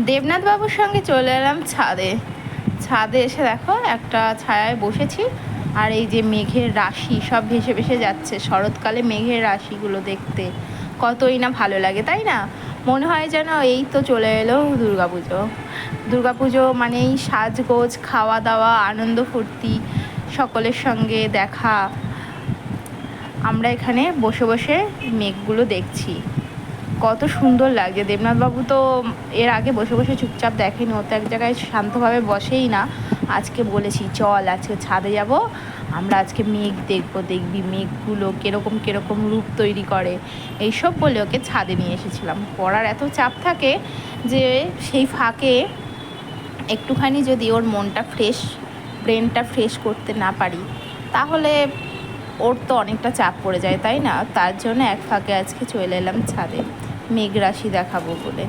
দেবনাথ বাবুর সঙ্গে চলে এলাম ছাদে। ছাদে এসে দেখো একটা ছায়ায় বসেছি, আর এই যে মেঘের রাশি সব ভেসে ভেসে যাচ্ছে। শরৎকালে মেঘের রাশিগুলো দেখতে কতই না ভালো লাগে, তাই না? মনে হয় যেন এই তো চলে এলো দুর্গাপুজো। দুর্গাপুজো মানেই সাজগোজ, খাওয়া দাওয়া, আনন্দ ফুর্তি, সকলের সঙ্গে দেখা। আমরা এখানে বসে বসে মেঘগুলো দেখছি, কত সুন্দর লাগছে। দেবনাথবাবু তো এর আগে বসে বসে চুপচাপ দেখেনি, ও তো এক জায়গায় শান্তভাবে বসেই না। আজকে বলেছি চল আজকে ছাদে যাব, আমরা আজকে মেঘ দেখবি মেঘগুলো কীরকম কীরকম রূপ তৈরি করে, এইসব বলে ওকে ছাদে নিয়ে এসেছিলাম। পড়ার এত চাপ থাকে যে সেই ফাঁকে একটুখানি যদি ওর মনটা ব্রেনটা ফ্রেশ করতে না পারি, তাহলে ওর তো অনেকটা চাপ পড়ে যায়, তাই না? তার জন্য এক ফাঁকে আজকে চলে এলাম ছাদে মেঘ রাশি দেখাবো বলে।